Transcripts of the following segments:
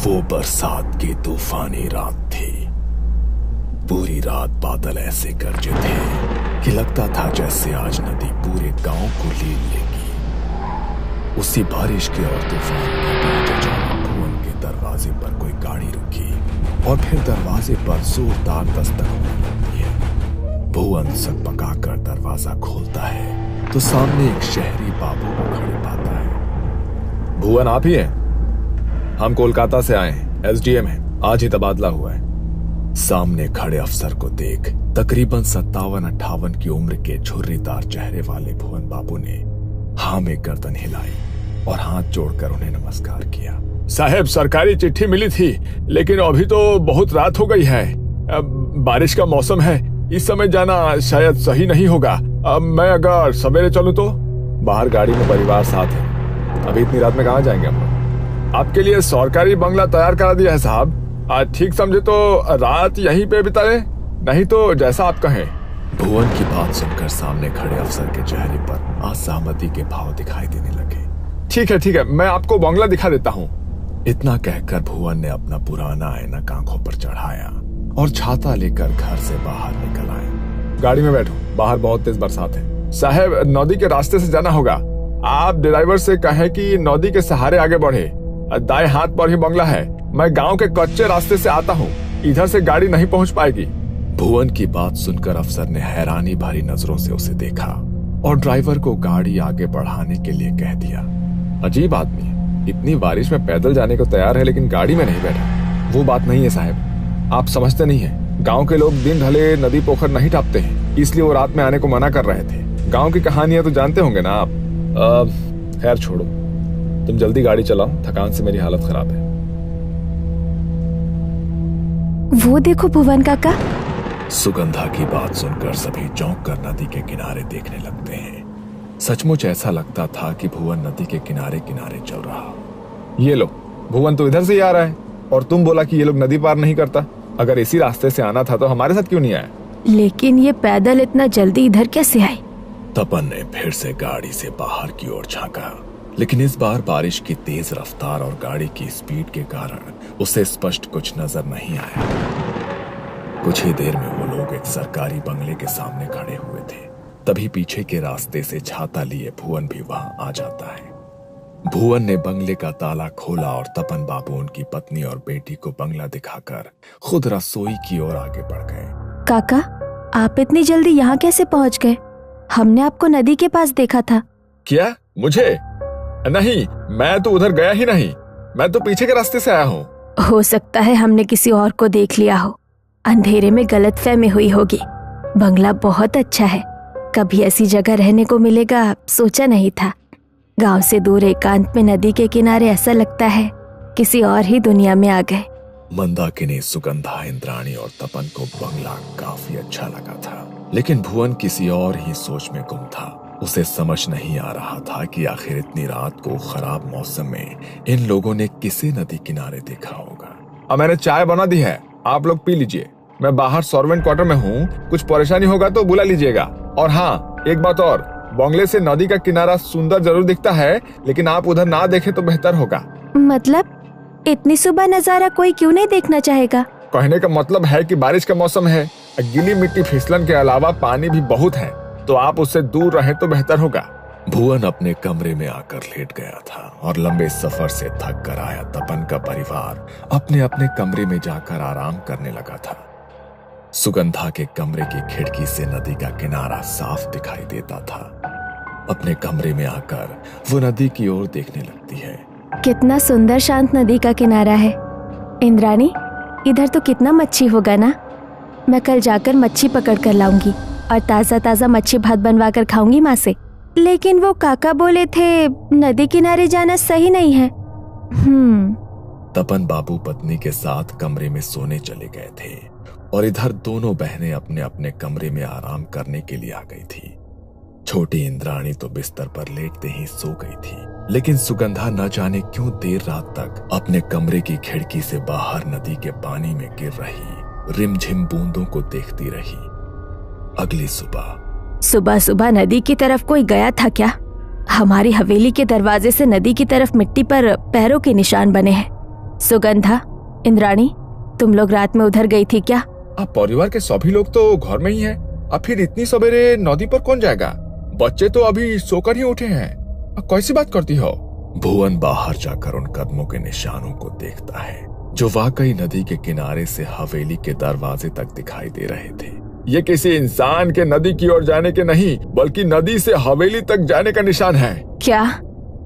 वो बरसात की तूफानी रात थी। पूरी रात बादल ऐसे गरजे थे कि लगता था जैसे आज नदी पूरे गांव को लील लेगी। उसी बारिश के और तूफान के बीच अचानक भुवन के दरवाजे पर कोई गाड़ी रुकी और फिर दरवाजे पर जोरदार दस्तक होने लगती है। भुवन सकपकाकर दरवाजा खोलता है तो सामने एक शहरी बाबू को खड़े पाता है। भुवन आप ही हैं? हम कोलकाता से आए हैं, एसडीएम हैं, आज ही तबादला हुआ है। सामने खड़े अफसर को देख तकरीबन 57-58 की उम्र के झुर्रीदार चेहरे वाले भुवन बाबू ने हाँ में गर्दन हिलाई और हाथ जोड़कर उन्हें नमस्कार किया। साहब, सरकारी चिट्ठी मिली थी, लेकिन अभी तो बहुत रात हो गई है। बारिश का मौसम है, इस समय जाना शायद सही नहीं होगा। मैं अगर सवेरे चलूं तो? बाहर गाड़ी में परिवार साथ है, अभी इतनी रात में कहाँ जाएंगे हम लोग? आपके लिए सरकारी बंगला तैयार करा दिया है साहब। ठीक समझे तो रात यहीं पे बिताए, नहीं तो जैसा आप कहें। भुवन की बात सुनकर सामने खड़े अफसर के चेहरे पर असहमति के भाव दिखाई देने लगे। ठीक है, मैं आपको बंगला दिखा देता हूँ। इतना कहकर भुवन ने अपना पुराना ऐनक आंखों पर चढ़ाया और छाता लेकर घर से बाहर निकल आए। गाड़ी में बैठो, बाहर बहुत तेज बरसात है। साहब, नदी के रास्ते से जाना होगा। आप ड्राइवर से कहें कि नदी के सहारे आगे बढ़े। दाएं हाथ पर ही बंगला है। मैं गांव के कच्चे रास्ते से आता हूँ, इधर से गाड़ी नहीं पहुँच पाएगी। भुवन की बात सुनकर अफसर ने हैरानी भरी नजरों से उसे देखा और ड्राइवर को गाड़ी आगे बढ़ाने के लिए कह दिया। अजीब आदमी है, इतनी बारिश में पैदल जाने को तैयार है लेकिन गाड़ी में नहीं बैठा। वो बात नहीं है साहब, आप समझते नहीं है। गांव के लोग दिन ढले नदी पोखर नहीं टापते हैं, इसलिए वो रात में आने को मना कर रहे थे। गांव की कहानियां तो जानते होंगे ना आप। खैर छोड़ो, तुम जल्दी गाड़ी चलाओ, थकान से मेरी हालत खराब है। वो देखो भुवन काका। सुगंधा की बात सुनकर सभी चौंक कर नदी के किनारे देखने लगते हैं। सचमुच ऐसा लगता था कि भुवन नदी के किनारे किनारे चल रहा। ये लो, भुवन तो इधर से ही आ रहा है और तुम बोला कि ये लोग नदी पार नहीं करता। अगर इसी रास्ते से आना था तो हमारे साथ क्यों नहीं आया? लेकिन ये पैदल इतना जल्दी इधर कैसे आए? तपन ने फिर से गाड़ी से बाहर की ओर झांका, लेकिन इस बार बारिश की तेज रफ्तार और गाड़ी की स्पीड के कारण उसे स्पष्ट कुछ नजर नहीं आया। कुछ ही देर में वो लोग एक सरकारी बंगले के सामने खड़े हुए थे। तभी पीछे के रास्ते से छाता लिए भुवन भी वहां आ जाता है। भुवन ने बंगले का ताला खोला और तपन बाबू उनकी पत्नी और बेटी को बंगला दिखाकर खुद रसोई की ओर आगे बढ़ गए। काका, आप इतनी जल्दी यहाँ कैसे पहुँच गए? हमने आपको नदी के पास देखा था। क्या? मुझे? नहीं, मैं तो उधर गया ही नहीं। मैं तो पीछे के रास्ते से आया हूँ। हो सकता है हमने किसी और को देख लिया हो, अंधेरे में गलतफहमी हुई होगी। बंगला बहुत अच्छा है, कभी ऐसी जगह रहने को मिलेगा सोचा नहीं था। गांव से दूर एकांत में नदी के किनारे ऐसा लगता है किसी और ही दुनिया में आ गए। मंदाकिनी, सुगंधा, इंद्राणी और तपन को बंगला काफी अच्छा लगा था, लेकिन भुवन किसी और ही सोच में गुम था। उसे समझ नहीं आ रहा था कि आखिर इतनी रात को खराब मौसम में इन लोगों ने किसे नदी किनारे देखा होगा। अब मैंने चाय बना दी है, आप लोग पी लीजिए। मैं बाहर सर्वेंट क्वार्टर में हूँ, कुछ परेशानी होगा तो बुला लीजिएगा। और हाँ, एक बात और, बंगले से नदी का किनारा सुंदर जरूर दिखता है, लेकिन आप उधर ना देखे तो बेहतर होगा। मतलब इतनी सुबह नजारा कोई क्यों नहीं देखना चाहेगा? कहने का मतलब है कि बारिश का मौसम है, गीली मिट्टी फिसलन के अलावा पानी भी बहुत है, तो आप उससे दूर रहें तो बेहतर होगा। भुवन अपने कमरे में आकर लेट गया था और लंबे सफर से थक कर आया तपन का परिवार अपने अपने कमरे में जाकर आराम करने लगा था। सुगंधा के कमरे की खिड़की से नदी का किनारा साफ दिखाई देता था। अपने कमरे में आकर वो नदी की ओर देखने लगती है। कितना सुंदर शांत नदी का किनारा है। इंद्राणी, इधर तो कितना मच्छी होगा ना। मैं कल जाकर मच्छी पकड़ कर लाऊंगी और ताजा ताजा मच्छी भात बनवा कर खाऊंगी माँ से। लेकिन वो काका बोले थे नदी किनारे जाना सही नहीं है। तपन बाबू पत्नी के साथ कमरे में सोने चले गए थे और इधर दोनों बहनें अपने अपने कमरे में आराम करने के लिए आ गई थी। छोटी इंद्राणी तो बिस्तर पर लेटते ही सो गई थी, लेकिन सुगंधा न जाने क्यों देर रात तक अपने कमरे की खिड़की से बाहर नदी के पानी में गिर रही रिमझिम बूंदों को देखती रही। अगली सुबह सुबह नदी की तरफ कोई गया था क्या? हमारी हवेली के दरवाजे से नदी की तरफ मिट्टी पर पैरों के निशान बने हैं। सुगंधा, इंद्राणी, तुम लोग रात में उधर गई थी क्या? अब परिवार के सभी लोग तो घर में ही हैं। अब फिर इतनी सवेरे नदी पर कौन जाएगा? बच्चे तो अभी सोकर ही उठे हैं। अब कैसी बात करती हो? भुवन बाहर जाकर उन कदमों के निशानों को देखता है जो वाकई नदी के किनारे से हवेली के दरवाजे तक दिखाई दे रहे थे। ये किसी इंसान के नदी की ओर जाने के नहीं, बल्कि नदी से हवेली तक जाने का निशान है। क्या?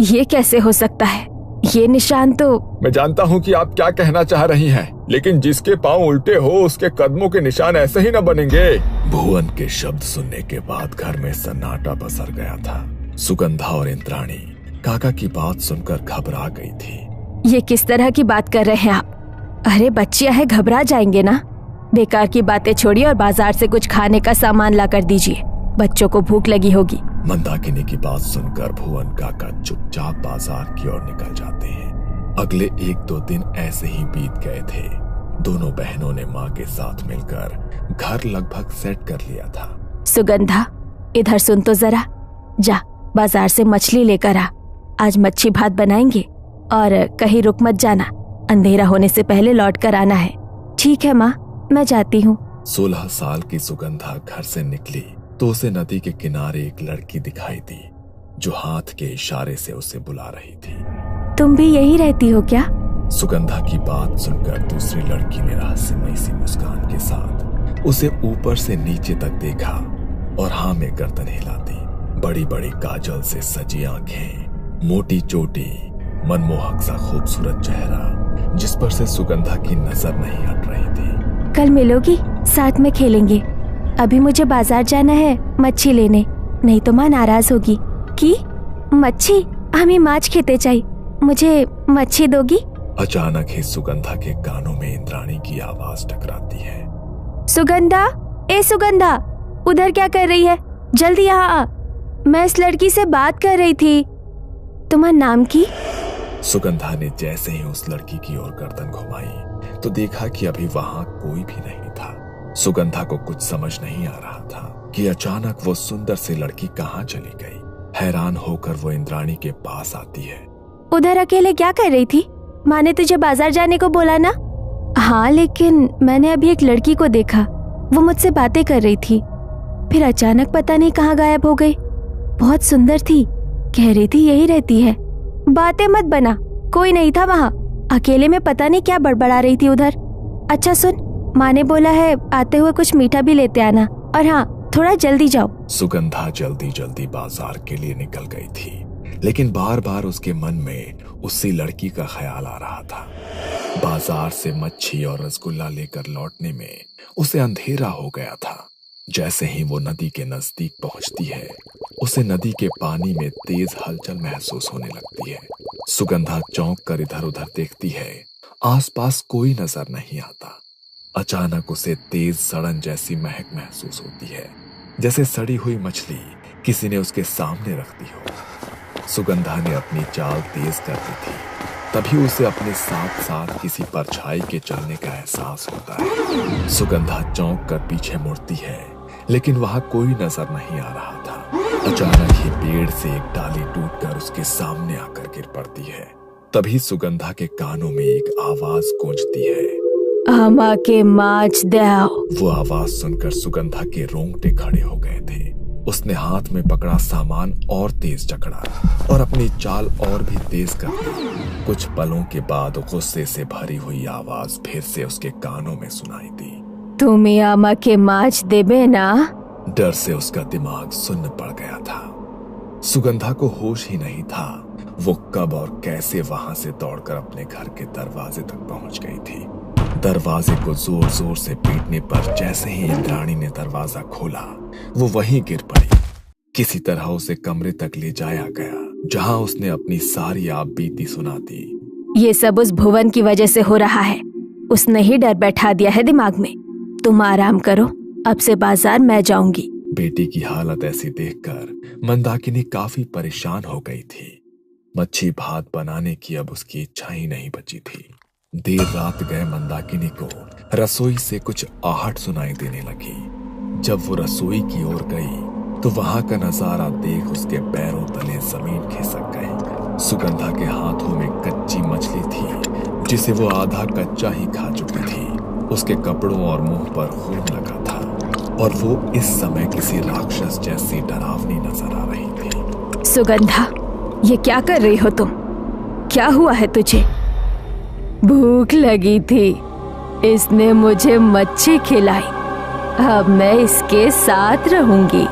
ये कैसे हो सकता है? ये निशान तो... मैं जानता हूँ कि आप क्या कहना चाह रही हैं, लेकिन जिसके पाँव उल्टे हो उसके कदमों के निशान ऐसे ही न बनेंगे। भुवन के शब्द सुनने के बाद घर में सन्नाटा पसर गया था। सुगंधा और इंद्राणी काका की बात सुनकर घबरा गई थी। ये किस तरह की बात कर रहे हैं आप? अरे बच्चियां हैं, घबरा जाएंगे ना। बेकार की बातें छोड़िए और बाजार से कुछ खाने का सामान ला कर दीजिए, बच्चों को भूख लगी होगी। मंदाकिनी की बात सुनकर भुवन काका चुपचाप बाजार की ओर निकल जाते हैं। अगले 1-2 दिन ऐसे ही बीत गए थे। दोनों बहनों ने माँ के साथ मिलकर घर लगभग सेट कर लिया था। सुगंधा, इधर सुन तो जरा, जा बाजार से मछली लेकर आ। आज मच्छी भात बनाएंगे और कहीं रुक मत जाना, अंधेरा होने से पहले लौट कर आना है। ठीक है माँ, मैं जाती हूँ। 16 साल की सुगंधा घर से निकली तो उसे नदी के किनारे एक लड़की दिखाई दी जो हाथ के इशारे से उसे बुला रही थी। तुम भी यही रहती हो क्या? सुगंधा की बात सुनकर दूसरी लड़की ने रहस्यमयी सी मुस्कान के साथ उसे ऊपर से नीचे तक देखा और हाँ में गर्दन हिलाती। बड़ी बड़ी काजल से सजी आंखें, मोटी चोटी, मनमोहक सा खूबसूरत चेहरा जिस पर से सुगंधा की नजर नहीं हट रही थी। कल मिलोगी, साथ में खेलेंगे। अभी मुझे बाजार जाना है मच्छी लेने, नहीं तो माँ नाराज होगी। की मच्छी? हमें माछ खेते चाहिए, मुझे मच्छी दोगी? अचानक ही सुगंधा के कानों में इंद्राणी की आवाज टकराती है। सुगंधा, ए सुगंधा, उधर क्या कर रही है? जल्दी यहाँ आ, मैं इस लड़की से बात कर रही थी। तुम्हारा नाम की? सुगंधा ने जैसे ही उस लड़की की ओर गर्दन घुमाई तो देखा कि अभी वहां कोई भी नहीं था। सुगंधा को कुछ समझ नहीं आ रहा था कि अचानक वो सुंदर सी लड़की कहाँ चली गई। हैरान होकर वो इंद्राणी के पास आती है। उधर अकेले क्या कर रही थी? माँ ने तुझे बाजार जाने को बोला ना? हाँ, लेकिन मैंने अभी एक लड़की को देखा, वो मुझसे बातें कर रही थी, फिर अचानक पता नहीं कहाँ गायब हो गई। बहुत सुंदर थी, कह रही थी यही रहती है। बातें मत बना, कोई नहीं था वहाँ, अकेले में पता नहीं क्या बड़बड़ा रही थी उधर। अच्छा सुन, माँ ने बोला है आते हुए कुछ मीठा भी लेते आना, और हाँ थोड़ा जल्दी जाओ। सुगंधा जल्दी जल्दी बाजार के लिए निकल गई थी, लेकिन बार बार उसके मन में उसी लड़की का ख्याल आ रहा था। बाजार से मच्छी और रसगुल्ला लेकर लौटने में उसे अंधेरा हो गया था। जैसे ही वो नदी के नजदीक पहुंचती है, उसे नदी के पानी में तेज हलचल महसूस होने लगती है। सुगंधा चौंक कर इधर उधर देखती है, आसपास कोई नजर नहीं आता। अचानक उसे तेज सड़न जैसी महक महसूस होती है, जैसे सड़ी हुई मछली किसी ने उसके सामने रख दी हो। सुगंधा ने अपनी चाल तेज कर दी थी, तभी उसे अपने साथ साथ किसी परछाई के चलने का एहसास होता है। सुगंधा चौंक कर पीछे मुड़ती है, लेकिन वहां कोई नजर नहीं आ रहा था। अचानक ही पेड़ से एक डाली टूटकर उसके सामने आकर गिर पड़ती है। तभी सुगंधा के कानों में एक आवाज गूंजती है, आमा के माछ दो। वो आवाज सुनकर सुगंधा के रोंगटे खड़े हो गए थे। उसने हाथ में पकड़ा सामान और तेज जकड़ा और अपनी चाल और भी तेज कर दी। कुछ पलों के बाद गुस्से से भरी हुई आवाज फिर से उसके कानों में सुनाई दी, तुम्हें आमा के माछ देबे ना? डर से उसका दिमाग सुन्न पड़ गया था। सुगंधा को होश ही नहीं था वो कब और कैसे वहां से दौड़कर अपने घर के दरवाजे तक पहुंच गई थी। दरवाजे को जोर जोर से पीटने पर जैसे ही इंद्राणी ने दरवाजा खोला, वो वहीं गिर पड़ी। किसी तरह उसे कमरे तक ले जाया गया, जहां उसने अपनी सारी आप बीती सुना दी। ये सब उस भुवन की वजह से हो रहा है, उसने ही डर बैठा दिया है दिमाग में। तुम आराम करो, अब से बाजार मैं जाऊंगी। बेटी की हालत ऐसी देखकर मंदाकिनी काफी परेशान हो गई थी। मच्छी भात बनाने की अब उसकी इच्छा ही नहीं बची थी। देर रात गए मंदाकिनी को रसोई से कुछ आहट सुनाई देने लगी। जब वो रसोई की ओर गई तो वहां का नजारा देख उसके पैरों तले जमीन खिसक गई। सुगंधा के हाथों में कच्ची मछली थी जिसे वो आधा कच्चा ही खा चुकी थी। उसके कपड़ों और मुंह पर खून लगा था और वो इस समय किसी राक्षस जैसी डरावनी नजर आ रही थी। सुगंधा, ये क्या कर रही हो तुम? क्या हुआ है तुझे? भूख लगी थी, इसने मुझे मच्छी खिलाई। अब मैं इसके साथ रहूंगी।